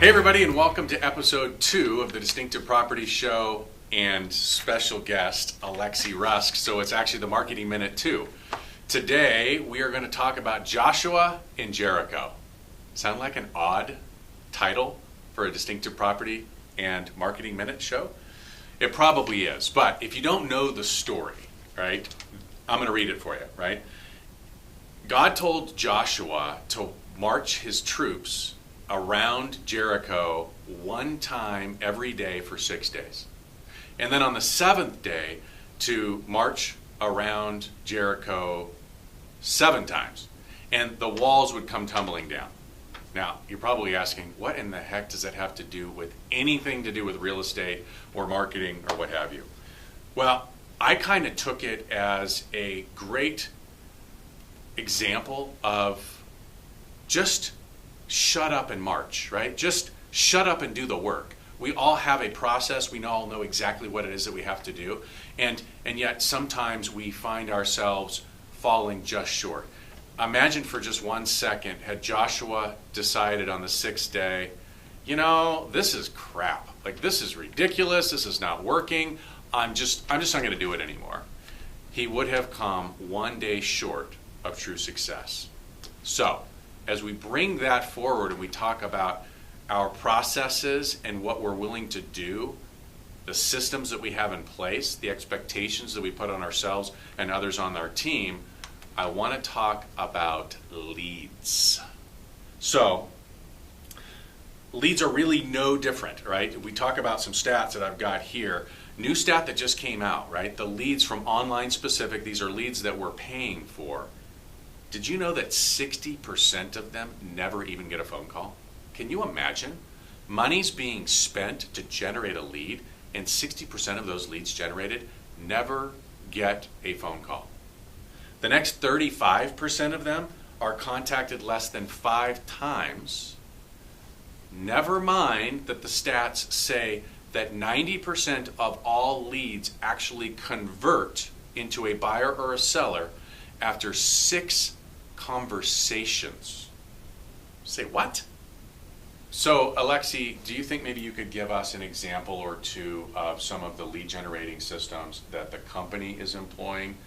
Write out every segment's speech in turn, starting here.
Hey everybody, and welcome to episode 2 of the Distinctive Property Show and special guest Alexi Rusk. So it's actually the Marketing Minute 2. Today we are going to talk about Joshua and Jericho. Sound like an odd title for a Distinctive Property and Marketing Minute show? It probably is, but if you don't know the story, right, I'm going to read it for you, right? God told Joshua to march his troops around Jericho one time every day for 6 days. And then on the 7th day to march around Jericho 7 times. And the walls would come tumbling down. Now, you're probably asking, what in the heck does that have to do with anything to do with real estate or marketing or what have you? Well, I kind of took it as a great example of just shut up and march, right? Just shut up and do the work. We all have a process. We all know exactly what it is that we have to do. And yet sometimes we find ourselves falling just short. Imagine for just 1 second, had Joshua decided on the 6th day, you know, this is crap. Like, this is ridiculous. This is not working. I'm just not going to do it anymore. He would have come 1 day short of true success. So, as we bring that forward and we talk about our processes and what we're willing to do, the systems that we have in place, the expectations that we put on ourselves and others on our team, I want to talk about leads. So, leads are really no different, right? We talk about some stats that I've got here. New stat that just came out, right? The leads from Online Specific, these are leads that we're paying for. Did you know that 60% of them never even get a phone call? Can you imagine? Money's being spent to generate a lead, and 60% of those leads generated never get a phone call. The next 35% of them are contacted less than 5 times. Never mind that the stats say that 90% of all leads actually convert into a buyer or a seller after 6 conversations. Say what? So, Alexi, do you think maybe you could give us an example or two of some of the lead generating systems that the company is employing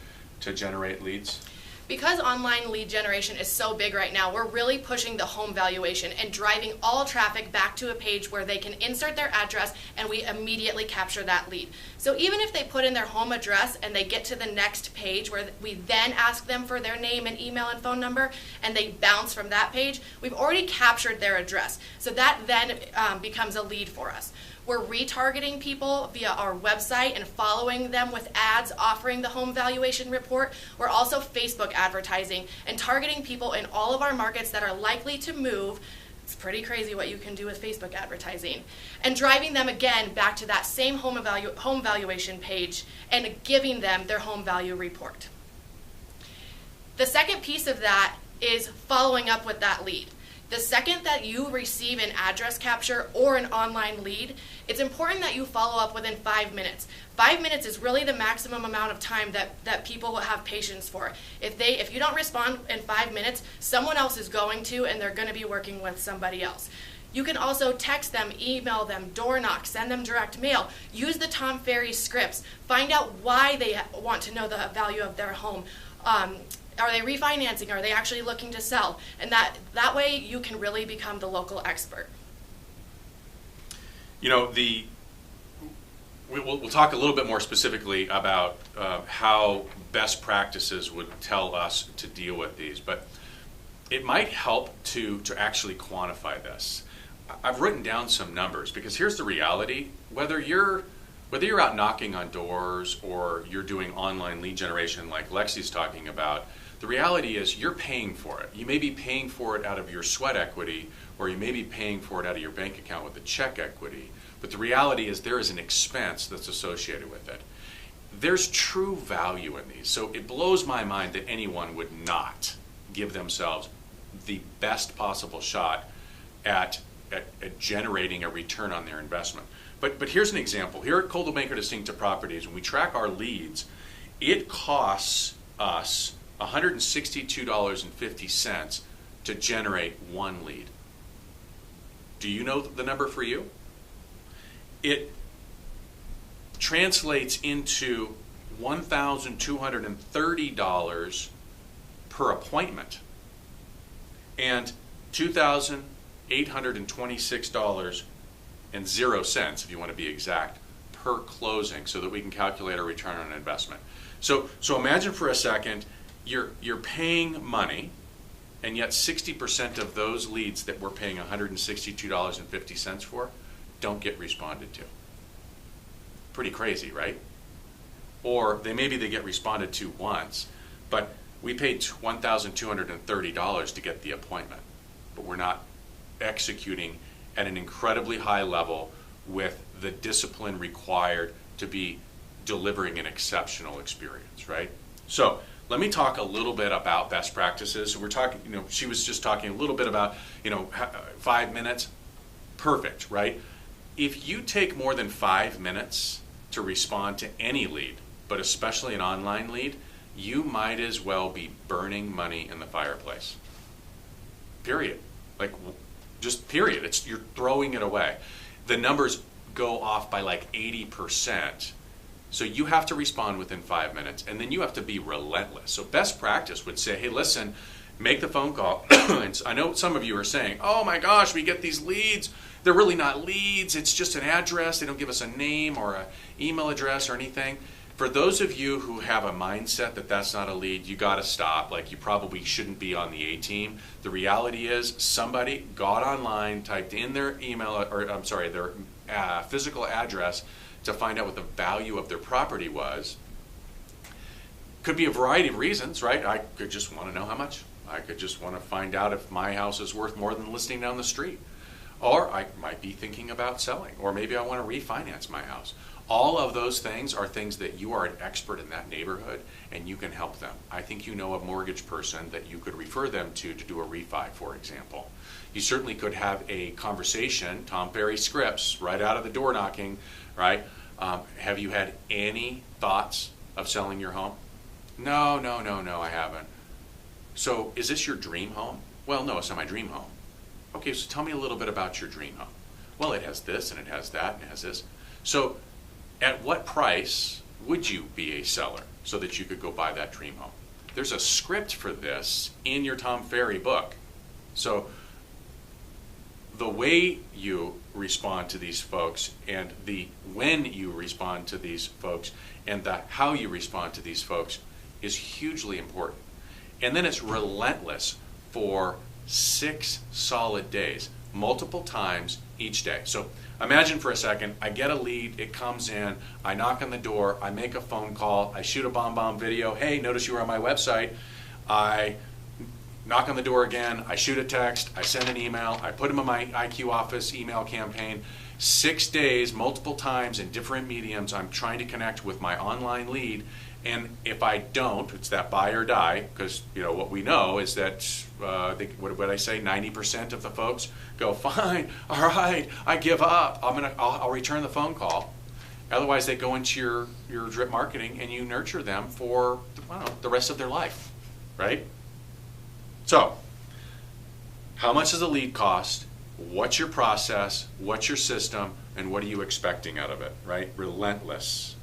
to generate leads? Because online lead generation is so big right now, we're really pushing the home valuation and driving all traffic back to a page where they can insert their address and we immediately capture that lead. So even if they put in their home address and they get to the next page where we then ask them for their name and email and phone number and they bounce from that page, we've already captured their address. So that then becomes a lead for us. We're retargeting people via our website and following them with ads offering the home valuation report. We're also Facebook advertising and targeting people in all of our markets that are likely to move. It's pretty crazy what you can do with Facebook advertising. And driving them again back to that same home valuation page and giving them their home value report. The second piece of that is following up with that lead. The second that you receive an address capture or an online lead, it's important that you follow up within 5 minutes. 5 minutes is really the maximum amount of time that people will have patience for. If you don't respond in 5 minutes, someone else is going to, and they're going to be working with somebody else. You can also text them, email them, door knock, send them direct mail. Use the Tom Ferry scripts. Find out why they want to know the value of their home. Are they refinancing? Are they actually looking to sell? And that way you can really become the local expert. You know, we'll talk a little bit more specifically about how best practices would tell us to deal with these, but it might help to actually quantify this. I've written down some numbers because here's the reality. Whether you're out knocking on doors or you're doing online lead generation like Lexi's talking about, the reality is you're paying for it. You may be paying for it out of your sweat equity, or you may be paying for it out of your bank account with the check equity. But the reality is there is an expense that's associated with it. There's true value in these. So it blows my mind that anyone would not give themselves the best possible shot at generating a return on their investment. But here's an example. Here at Coldwell Banker Distinctive Properties, when we track our leads, it costs us $162.50 to generate one lead. Do you know the number for you? It translates into $1,230 per appointment and $2,826.00 if you want to be exact per closing, so that we can calculate a return on investment. So imagine for a second you're paying money, and yet 60% of those leads that we're paying $162.50 for don't get responded to. Pretty crazy, right? Or maybe they get responded to once, but we paid $1,230 to get the appointment, but we're not executing at an incredibly high level with the discipline required to be delivering an exceptional experience, right? So let me talk a little bit about best practices. So we're talking, she was just talking a little bit about, 5 minutes. Perfect, right? If you take more than 5 minutes to respond to any lead, but especially an online lead, you might as well be burning money in the fireplace. Period. Just period. You're throwing it away. The numbers go off by 80%. So you have to respond within 5 minutes, and then you have to be relentless. So best practice would say, hey, listen, make the phone call. And I know some of you are saying, oh my gosh, we get these leads. They're really not leads. It's just an address. They don't give us a name or an email address or anything. For those of you who have a mindset that that's not a lead, you got to stop. You probably shouldn't be on the A team. The reality is somebody got online, typed in their their physical address to find out what the value of their property was. Could be a variety of reasons, right? I could just want to know how much. I could just want to find out if my house is worth more than listing down the street. Or I might be thinking about selling, or maybe I want to refinance my house. All of those things are things that you are an expert in that neighborhood, and you can help them. I think you know a mortgage person that you could refer them to do a refi, for example. You certainly could have a conversation, Tom Ferry scripts, right out of the door knocking, right? Have you had any thoughts of selling your home? No, I haven't. So is this your dream home? Well, no, it's not my dream home. Okay, so tell me a little bit about your dream home. Well, it has this, and it has that, and it has this. So at what price would you be a seller so that you could go buy that dream home? There's a script for this in your Tom Ferry book. So the way you respond to these folks, and the when you respond to these folks, and the how you respond to these folks is hugely important. And then it's relentless for 6 solid days, multiple times each day. So imagine for a second, I get a lead, it comes in, I knock on the door, I make a phone call, I shoot a bomb video, hey, notice you were on my website, I knock on the door again, I shoot a text, I send an email, I put them in my IQ office email campaign. 6 days, multiple times in different mediums, I'm trying to connect with my online lead. And if I don't, it's that buy or die, because what we know is that what would I say? 90% of the folks go, fine, all right, I give up. I'll return the phone call. Otherwise, they go into your drip marketing, and you nurture them for the rest of their life, right? So, how much does a lead cost? What's your process? What's your system? And what are you expecting out of it, right? Relentless.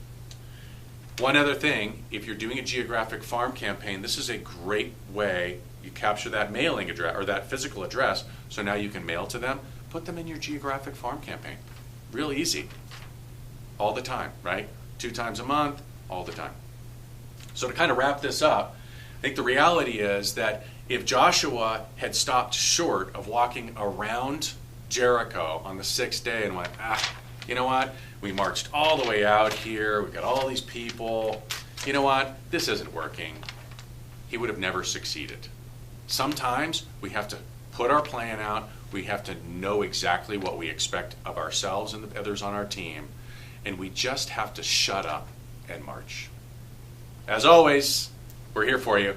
One other thing, if you're doing a geographic farm campaign, this is a great way. You capture that mailing address or that physical address, so now you can mail to them. Put them in your geographic farm campaign. Real easy. All the time, right? 2 times a month, all the time. So to kind of wrap this up, I think the reality is that if Joshua had stopped short of walking around Jericho on the 6th day and went, you know what? We marched all the way out here. We've got all these people. You know what? This isn't working. He would have never succeeded. Sometimes we have to put our plan out. We have to know exactly what we expect of ourselves and the others on our team. And we just have to shut up and march. As always, we're here for you.